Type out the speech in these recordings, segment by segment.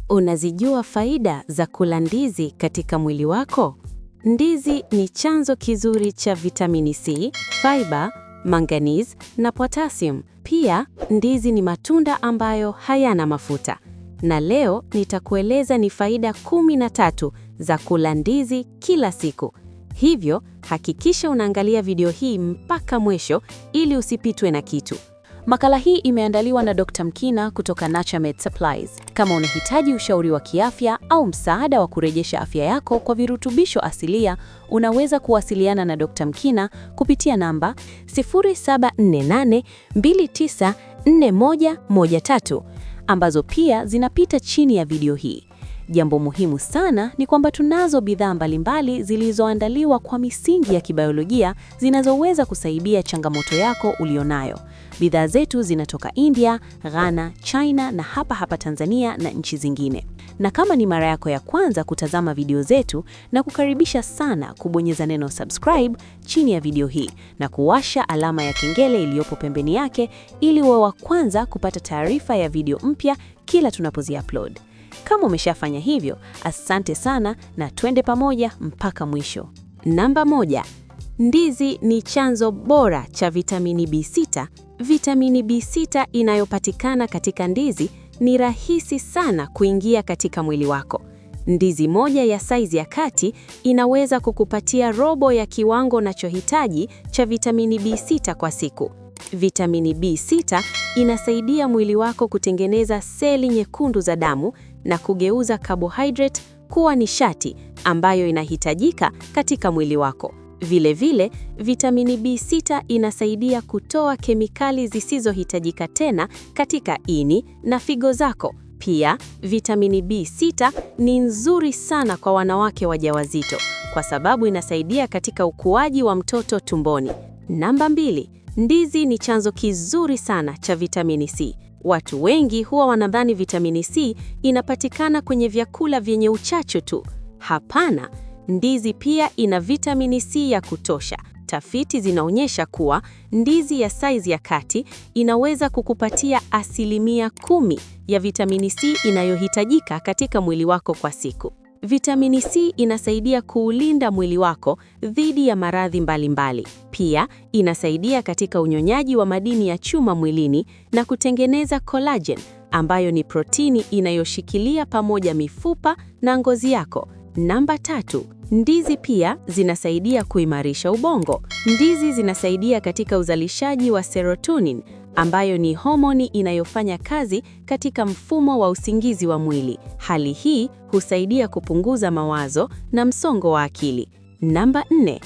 Unazijua faida za kula ndizi katika mwili wako? Ndizi ni chanzo kizuri cha vitamini C, fiber, manganese na potassium. Pia, ndizi ni matunda ambayo hayana mafuta. Na leo nitakueleza ni faida 13 za kula ndizi kila siku. Hivyo, hakikisha unaangalia video hii mpaka mwisho ili usipitwe na kitu. Makala hii imeandaliwa na Dr. Mkina kutoka Naturemed Supplies. Kama unahitaji ushauri wa kiafya au msaada wa kurejesha afya yako kwa virutubisho asilia, unaweza kuwasiliana na Dr. Mkina kupitia namba 0748294113 ambazo pia zinapita chini ya video hii. Jambo muhimu sana ni kwamba tunazo bidhaa mbalimbali zilizoandaliwa kwa misingi ya kibiolojia zinazoweza kusaidia changamoto yako ulionayo. Bidhaa zetu zinatoka India, Ghana, China na hapa Tanzania na nchi zingine. Na kama ni mara yako ya kwanza kutazama video zetu, na kukaribisha sana kubonyeza neno subscribe chini ya video hii na kuwasha alama ya kengele iliyopo pembeni yake ili uwe wa kwanza kupata taarifa ya video mpya kila tunapozi-upload. Kama umeshafanya hivyo, asante sana na twende pamoja mpaka mwisho. Namba 1. Ndizi ni chanzo bora cha vitamini B6. Vitamini B6 inayopatikana katika ndizi ni rahisi sana kuingia katika mwili wako. Ndizi moja ya saizi ya kati inaweza kukupatia robo ya kiwango unachohitaji cha vitamini B6 kwa siku. Vitamini B6 inasaidia mwili wako kutengeneza seli nyekundu za damu na kugeuza carbohydrate kuwa nishati ambayo inahitajika katika mwili wako. Vile, vitamini B6 inasaidia kutoa kemikali zisizohitajika tena katika ini na figo zako. Pia, vitamini B6 ni nzuri sana kwa wanawake wajawazito kwa sababu inasaidia katika ukuaji wa mtoto tumboni. Namba 2. Ndizi ni chanzo kizuri sana cha vitamini C. Watu wengi huwa wanadhani vitamini C inapatikana kwenye vyakula vyenye uchachu tu. Hapana, ndizi pia ina vitamini C ya kutosha. Tafiti zinaonyesha kuwa ndizi ya saizi ya kati inaweza kukupatia 10% ya vitamini C inayohitajika katika mwili wako kwa siku. Vitamini C inasaidia kuulinda mwili wako dhidi ya maradhi mbalimbali. Pia inasaidia katika unyonyaji wa madini ya chuma mwilini na kutengeneza collagen, ambayo ni protini inayoshikilia pamoja mifupa na ngozi yako. Namba 3. Ndizi pia zinasaidia kuimarisha ubongo. Ndizi zinasaidia katika uzalishaji wa serotonin, ambayo ni homoni inayofanya kazi katika mfumo wa usingizi wa mwili. Hali hii husaidia kupunguza mawazo na msongo wa akili. Namba 4.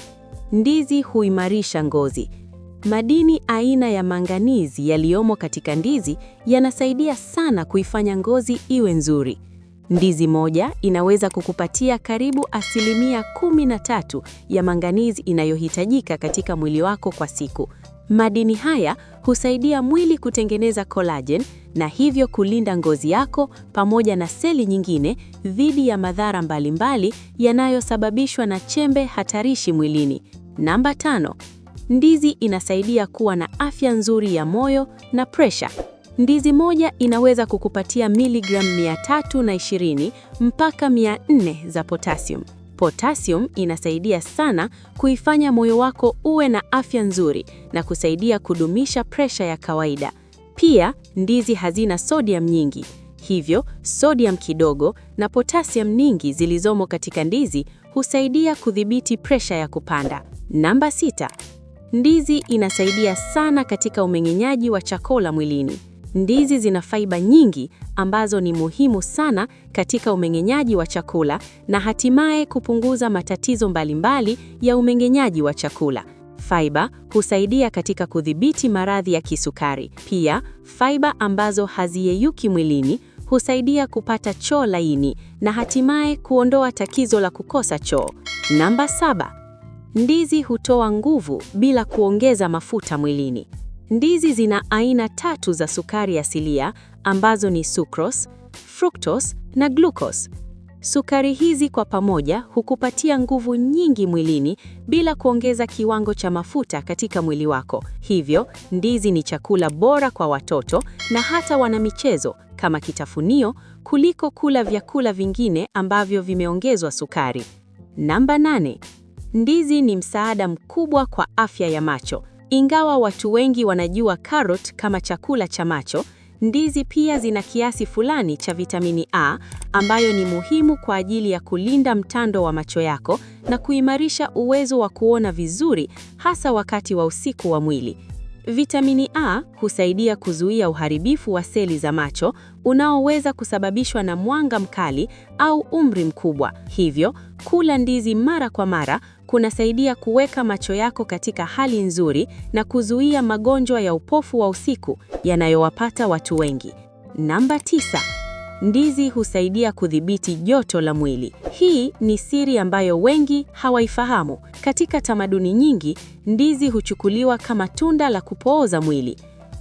Ndizi huimarisha ngozi. Madini aina ya manganizi yaliyomo katika ndizi yanasaidia sana kuifanya ngozi iwe nzuri. Ndizi moja inaweza kukupatia karibu 13% ya manganizi inayohitajika katika mwili wako kwa siku. Madini haya husaidia mwili kutengeneza collagen na hivyo kulinda ngozi yako pamoja na seli nyingine dhidi ya madhara mbalimbali yanayosababishwa na chembe hatarishi mwilini. Namba 5. Ndizi inasaidia kuwa na afya nzuri ya moyo na pressure. Ndizi moja inaweza kukupatia miligram 320 mpaka 400 za potassium. Potassium inasaidia sana kuifanya moyo wako uwe na afya nzuri na kusaidia kudumisha presha ya kawaida. Pia, ndizi hazina sodium nyingi. Hivyo, sodium kidogo na potassium nyingi zilizomo katika ndizi husaidia kudhibiti presha ya kupanda. Namba 6. Ndizi inasaidia sana katika umeng'enyaji wa chakula mwilini. Ndizi zina fiber nyingi ambazo ni muhimu sana katika umeng'enyaji wa chakula na hatimaye kupunguza matatizo mbalimbali ya umeng'enyaji wa chakula. Fiber husaidia katika kudhibiti maradhi ya kisukari. Pia, fiber ambazo haziyeyuki mwilini husaidia kupata choo laini na hatimaye kuondoa tatizo la kukosa choo. Namba 7. Ndizi hutoa nguvu bila kuongeza mafuta mwilini. Ndizi zina aina 3 za sukari asilia ambazo ni sucrose, fructose na glucose. Sukari hizi kwa pamoja hukupatia nguvu nyingi mwilini bila kuongeza kiwango cha mafuta katika mwili wako. Hivyo, ndizi ni chakula bora kwa watoto na hata wanamichezo kama kitafunio kuliko kula vyakula vingine ambavyo vimeongezwa sukari. Namba 8. Ndizi ni msaada mkubwa kwa afya ya macho. Ingawa watu wengi wanajua karoti kama chakula cha macho, ndizi pia zina kiasi fulani cha vitamini A ambayo ni muhimu kwa ajili ya kulinda mtando wa macho yako na kuimarisha uwezo wa kuona vizuri hasa wakati wa usiku wa mwili. Vitamini A husaidia kuzuia uharibifu wa seli za macho unaoweza kusababishwa na mwanga mkali au umri mkubwa. Hivyo, kula ndizi mara kwa mara kunasaidia kuweka macho yako katika hali nzuri na kuzuia magonjwa ya upofu wa usiku yanayowapata watu wengi. Namba 9. Ndizi husaidia kudhibiti joto la mwili. Hii ni siri ambayo wengi hawaifahamu. Katika tamaduni nyingi, ndizi huchukuliwa kama tunda la kupooza mwili.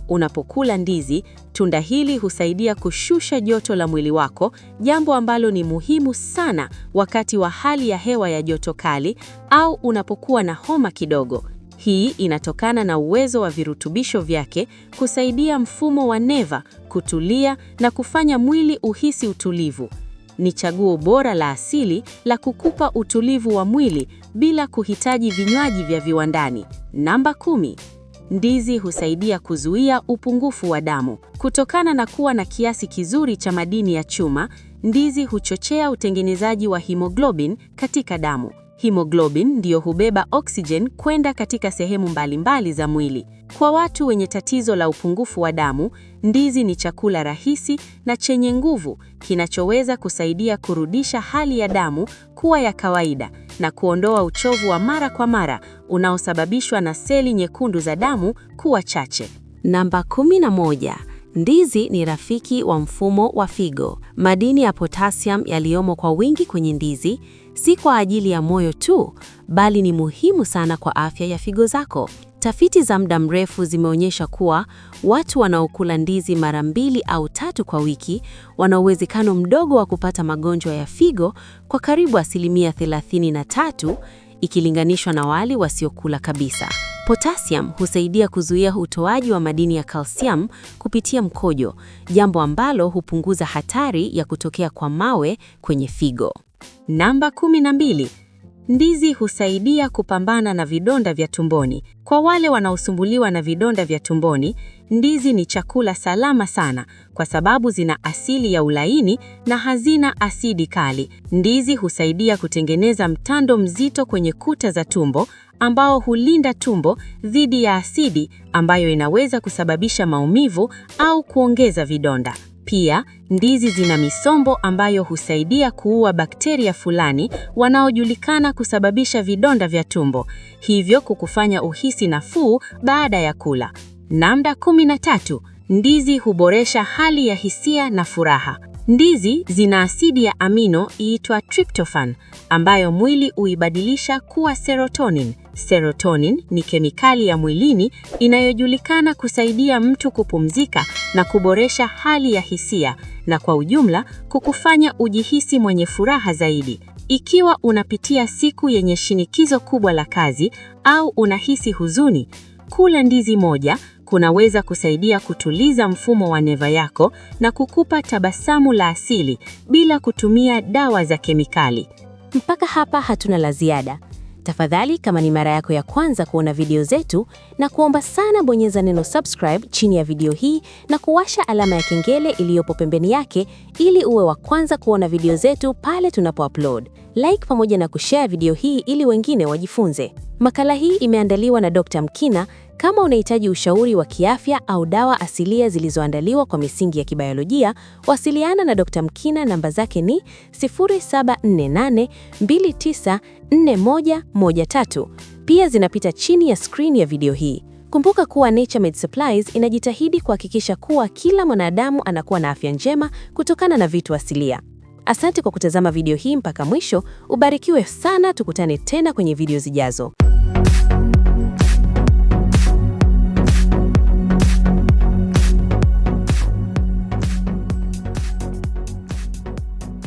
Unapokula ndizi, tunda hili husaidia kushusha joto la mwili wako, jambo ambalo ni muhimu sana wakati wa hali ya hewa ya joto kali au unapokuwa na homa kidogo. Hii inatokana na uwezo wa virutubisho vyake kusaidia mfumo wa neva kutulia na kufanya mwili uhisi utulivu. Ni chaguo bora la asili la kukupa utulivu wa mwili bila kuhitaji vinywaji vya viwandani. Namba 10. Ndizi husaidia kuzuia upungufu wa damu. Kutokana na kuwa na kiasi kizuri cha madini ya chuma, ndizi huchochea utengenezaji wa hemoglobin katika damu. Hemoglobin ndiyo hubeba oxygen kwenda katika sehemu mbalimbali za mwili. Kwa watu wenye tatizo la upungufu wa damu, ndizi ni chakula rahisi na chenye nguvu kinachoweza kusaidia kurudisha hali ya damu kuwa ya kawaida na kuondoa uchovu wa mara kwa mara unaosababishwa na seli nyekundu za damu kuwa chache. Namba 11. Ndizi ni rafiki wa mfumo wa figo. Madini ya potassium yaliyomo kwa wingi kwenye ndizi si kwa ajili ya moyo tu, bali ni muhimu sana kwa afya ya figo zako. Tafiti za muda mrefu zimeonyesha kuwa watu wanaokula ndizi mara 2 au 3 kwa wiki wana uwezekano mdogo wa kupata magonjwa ya figo kwa karibu 33% ikilinganishwa na wale wasiokula kabisa. Potassium husaidia kuzuia utoaji wa madini ya calcium kupitia mkojo, jambo ambalo hupunguza hatari ya kutokea kwa mawe kwenye figo. Namba 12. Ndizi husaidia kupambana na vidonda vya tumboni. Kwa wale wanaosumbuliwa na vidonda vya tumboni, ndizi ni chakula salama sana kwa sababu zina asili ya ulaini na hazina asidi kali. Ndizi husaidia kutengeneza mtando mzito kwenye kuta za tumbo ambao hulinda tumbo dhidi ya asidi ambayo inaweza kusababisha maumivu au kuongeza vidonda. Pia, ndizi zina misombo ambayo husaidia kuua bakteria fulani wanaojulikana kusababisha vidonda vya tumbo, hivyo kukufanya uhisi nafuu baada ya kula. Namba 13. Ndizi huboresha hali ya hisia na furaha. Ndizi zina asidi ya amino iitwa tryptophan ambayo mwili huibadilisha kuwa serotonin. Serotonin ni kemikali ya mwilini inayojulikana kusaidia mtu kupumzika na kuboresha hali ya hisia na kwa ujumla kukufanya ujihisi mwenye furaha zaidi. Ikiwa unapitia siku yenye shinikizo kubwa la kazi au unahisi huzuni, kula ndizi moja kunaweza kusaidia kutuliza mfumo wa neva yako na kukupa tabasamu la asili bila kutumia dawa za kemikali. Mpaka hapa hatuna la ziada. Tafadhali, kama ni mara yako ya kwanza kuona video zetu, na kuomba sana bonyeza neno subscribe chini ya video hii na kuwasha alama ya kengele iliyopo pembeni yake ili uwe wa kwanza kuona video zetu pale tunapo-upload. Like pamoja na kushare video hii ili wengine wajifunze. Makala hii imeandaliwa na Dr. Mkina. Kama unahitaji ushauri wa kiafya au dawa asilia zilizoandaliwa kwa misingi ya kibiolojia, wasiliana na Dr. Mkina. Namba zake ni 0748294113. Pia zinapita chini ya screen ya video hii. Kumbuka kuwa Naturemed Supplies inajitahidi kuhakikisha kuwa kila mwanadamu anakuwa na afya njema kutokana na vitu asilia. Asante kwa kutazama video hii mpaka mwisho. Ubarikiwe sana, tukutane tena kwenye video zijazo.